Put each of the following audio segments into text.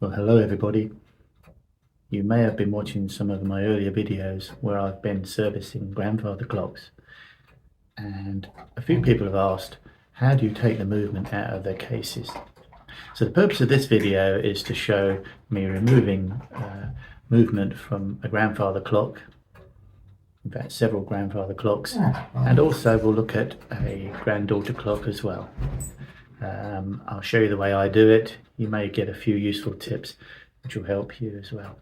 Well, hello everybody. You may have been watching some of my earlier videos where I've been servicing grandfather clocks, and a few people have asked, how do you take the movement out of their cases? So the purpose of this video is to show me removing movement from a grandfather clock, in fact several grandfather clocks, and also we'll look at a granddaughter clock as well. I'll show you the way I do it. You may get a few useful tips which will help you as well.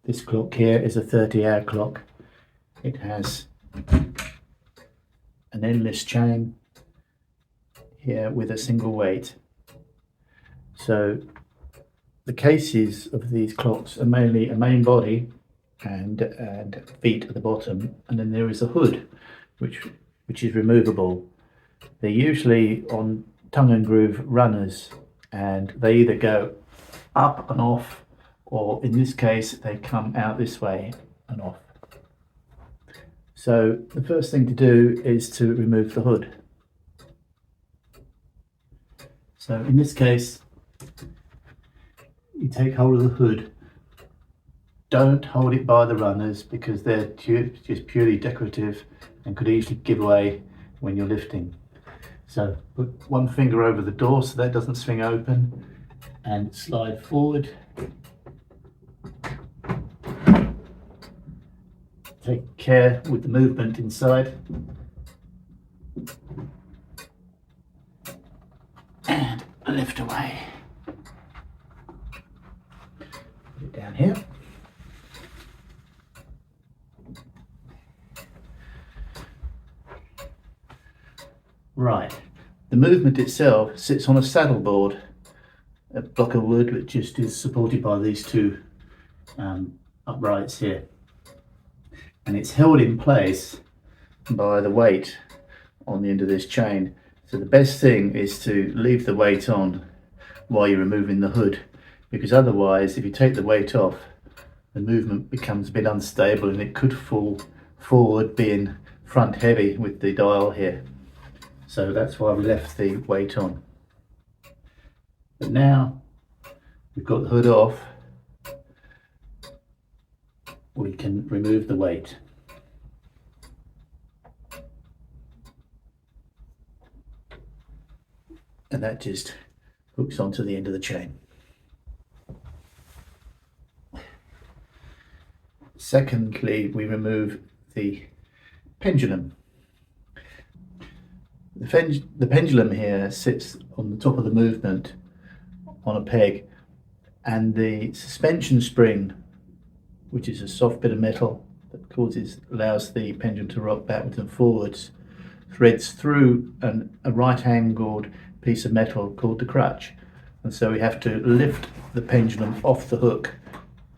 This clock here is a 30-hour clock. It has an endless chain here with a single weight. So the cases of these clocks are mainly a main body and feet at the bottom, and then there is a hood which is removable. They're usually on tongue and groove runners, and they either go up and off, or in this case they come out this way and off. So the first thing to do is to remove the hood. So in this case you take hold of the hood. Don't hold it by the runners because they're just purely decorative and could easily give away when you're lifting. So put one finger over the door so that doesn't swing open and slide forward. Take care with the movement inside. And lift away. Put it down here. Right, the movement itself sits on a saddle board, a block of wood which just is supported by these two uprights here, and it's held in place by the weight on the end of this chain. So the best thing is to leave the weight on while you're removing the hood, because otherwise if you take the weight off the movement becomes a bit unstable and it could fall forward, being front heavy with the dial here. So that's why we left the weight on. But now we've got the hood off, we can remove the weight. And that just hooks onto the end of the chain. Secondly, we remove the pendulum. The pendulum here sits on the top of the movement on a peg, and the suspension spring, which is a soft bit of metal that allows the pendulum to rock backwards and forwards, threads through a right angled piece of metal called the crutch, and so we have to lift the pendulum off the hook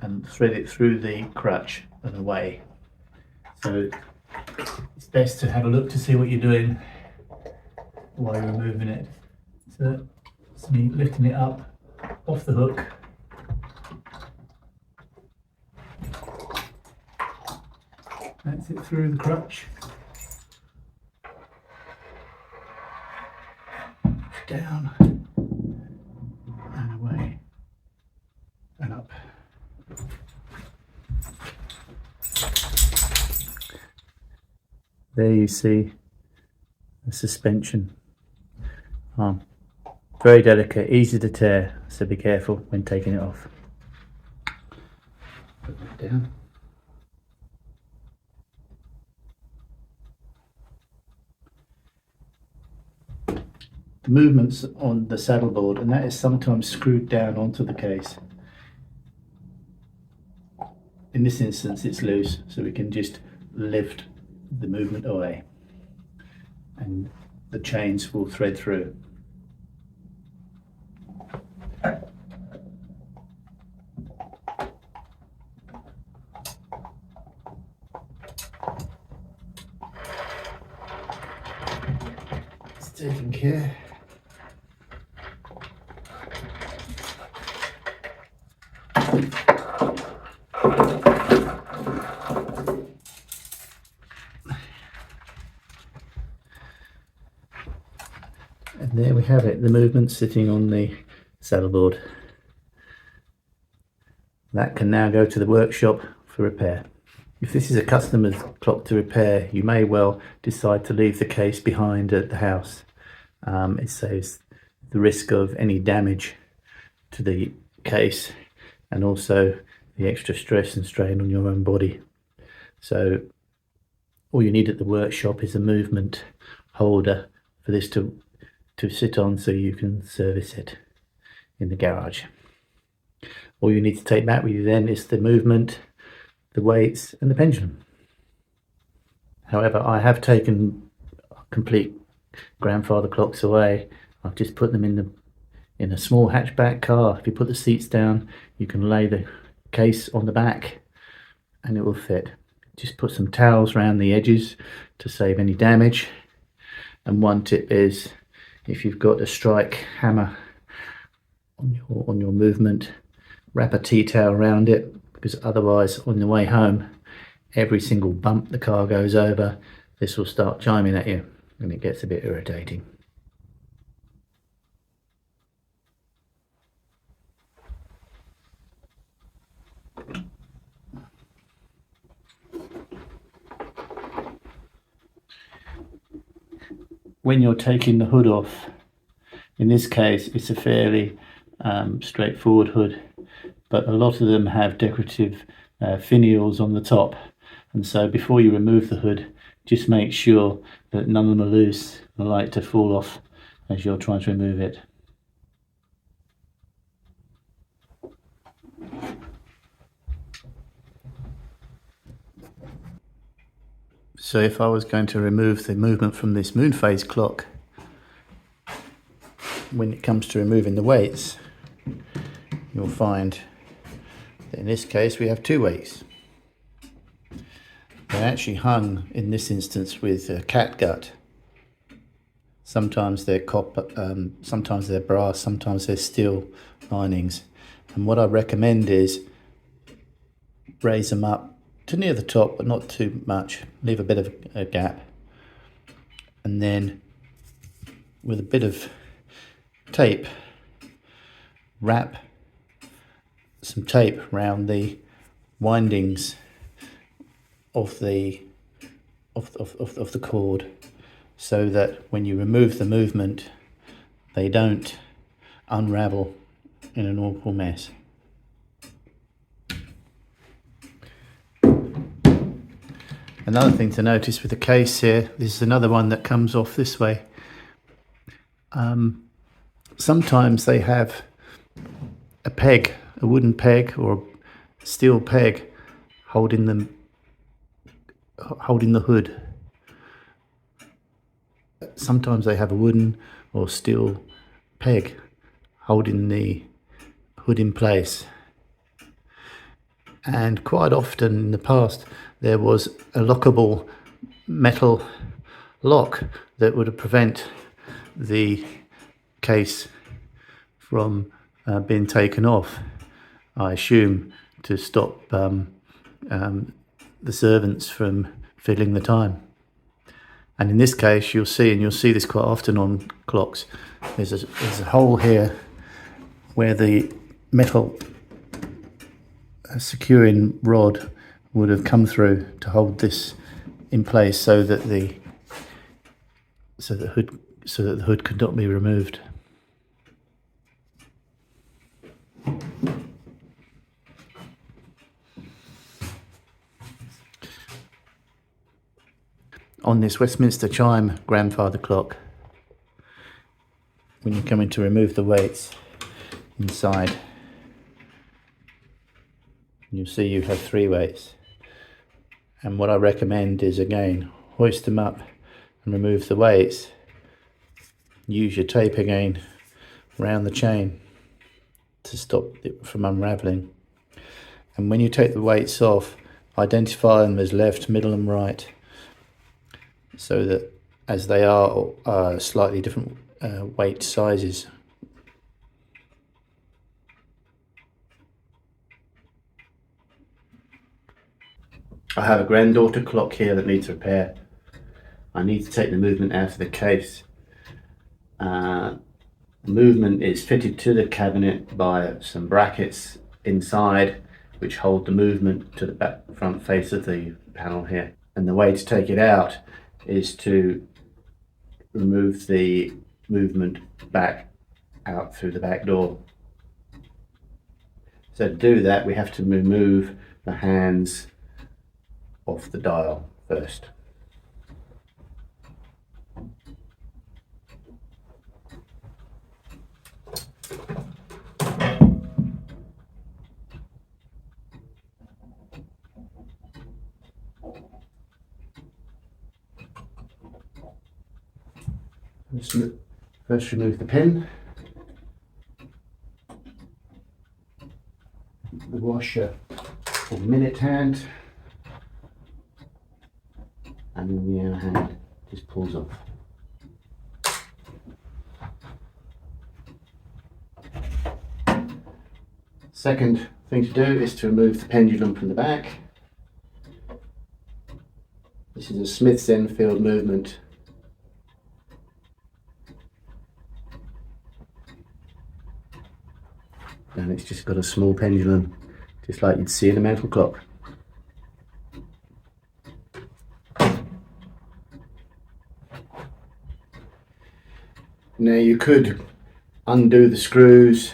and thread it through the crutch and away. So it's best to have a look to see what you're doing while you're removing it. So it's me lifting it up off the hook, that's it through the crutch, down and away and up. There you see the suspension. Very delicate, easy to tear, so be careful when taking it off. Put that down. The movement's on the saddle board, and that is sometimes screwed down onto the case. In this instance it's loose, so we can just lift the movement away and the chains will thread through. It's taken care. And there we have it, the movement sitting on the saddle board. That can now go to the workshop for repair. If this is a customer's clock to repair, you may well decide to leave the case behind at the house. It saves the risk of any damage to the case and also the extra stress and strain on your own body. So all you need at the workshop is a movement holder for this to sit on, so you can service it in the garage. All you need to take back with you then is the movement, the weights and the pendulum. However, I have taken complete grandfather clocks away. I've just put them in a small hatchback car. If you put the seats down, you can lay the case on the back and it will fit. Just put some towels around the edges to save any damage. And one tip is, if you've got a strike hammer on your movement, wrap a tea towel around it, because otherwise on the way home, every single bump the car goes over, this will start chiming at you and it gets a bit irritating. When you're taking the hood off, in this case it's a fairly straightforward hood, but a lot of them have decorative finials on the top, and so before you remove the hood, just make sure that none of them are loose and like to fall off as you're trying to remove it. So if I was going to remove the movement from this moon phase clock, when it comes to removing the weights, you'll find that in this case we have two weights. They're actually hung in this instance with catgut. Sometimes they're copper, sometimes they're brass, sometimes they're steel linings. And what I recommend is raise them up to near the top, but not too much. Leave a bit of a gap. And then with a bit of tape, wrap some tape around the windings of the cord, so that when you remove the movement, they don't unravel in an awful mess. Another thing to notice with the case here, this is another one that comes off this way. Sometimes they have a peg, a wooden peg or a steel peg holding the hood. Sometimes they have a wooden or steel peg holding the hood in place. And quite often in the past there was a lockable metal lock that would prevent the case from being taken off, I assume to stop the servants from filling the time. And in this case you'll see this quite often on clocks, there's a hole here where the metal securing rod would have come through to hold this in place, so that the hood could not be removed. On this Westminster chime grandfather clock, when you come in to remove the weights inside, you'll see you have three weights. And what I recommend is, again, hoist them up and remove the weights. Use your tape again around the chain to stop it from unraveling. And when you take the weights off, identify them as left, middle and right, so that as they are slightly different weight sizes. I have a granddaughter clock here that needs repair. I need to take the movement out of the case. The movement is fitted to the cabinet by some brackets inside which hold the movement to the front face of the panel here. And the way to take it out is to remove the movement back out through the back door. So to do that, we have to remove the hands off the dial first. First remove the pin, the washer or minute hand, and then the other hand just pulls off. Second thing to do is to remove the pendulum from the back. This is a Smith's Enfield movement. And it's just got a small pendulum, just like you'd see in a metal clock. Now you could undo the screws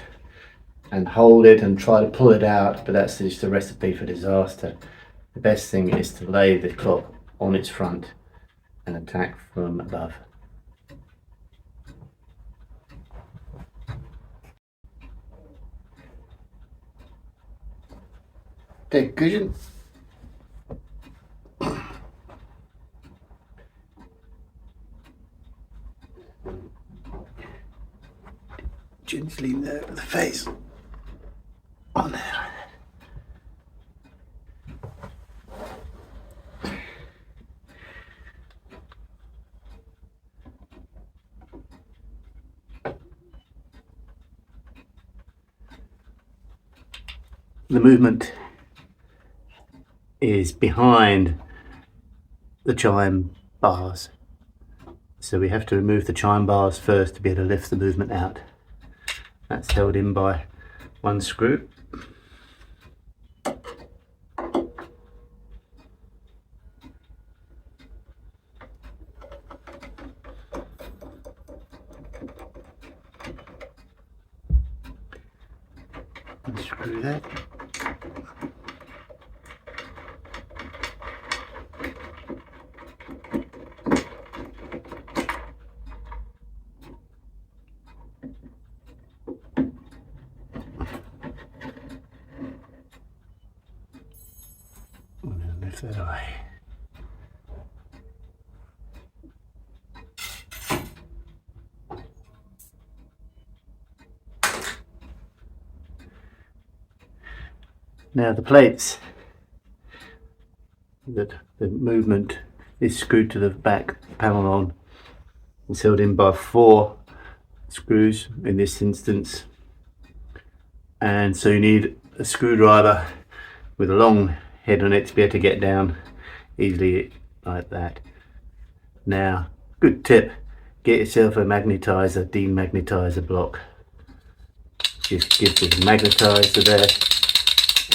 and hold it and try to pull it out, but that's just a recipe for disaster. The best thing is to lay the clock on its front and attack from above. Take cushion. Gently there with the face on there. The movement is behind the chime bars, so we have to remove the chime bars first to be able to lift the movement out. That's held in by one screw. Unscrew that. Lift that away. Now the plates that the movement is screwed to the back panel on is held in by 4 screws in this instance, and so you need a screwdriver with a long head on it to be able to get down easily like that. Now, good tip, get yourself a magnetizer, demagnetizer block. Just give the magnetizer there,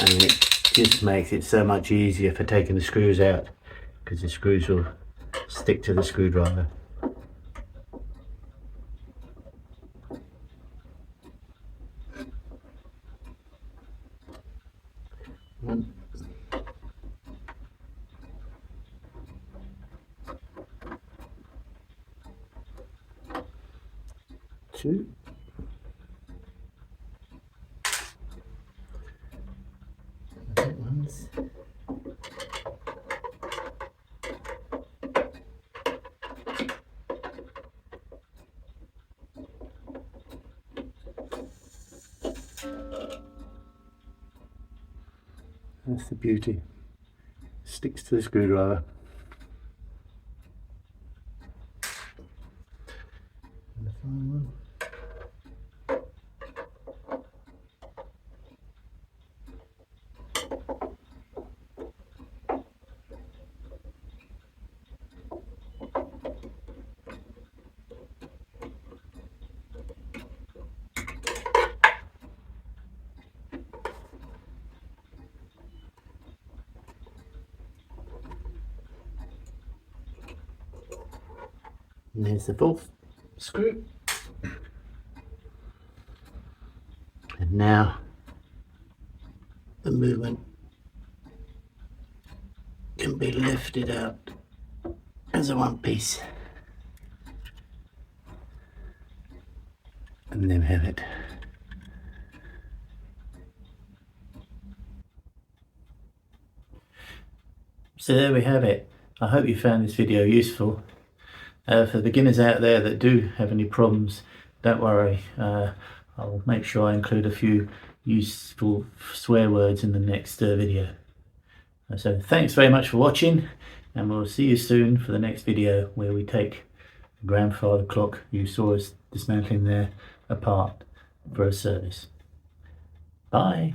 and it just makes it so much easier for taking the screws out, because the screws will stick to the screwdriver. One. 2. Ones. That's the beauty. Sticks to the screwdriver. And the final one. And there's the fourth screw. And now the movement can be lifted out as a one piece. And there we have it. So there we have it. I hope you found this video useful. For the beginners out there that do have any problems, don't worry. I'll make sure I include a few useful swear words in the next video. So thanks very much for watching, and we'll see you soon for the next video where we take the grandfather clock you saw us dismantling there apart for a service. Bye.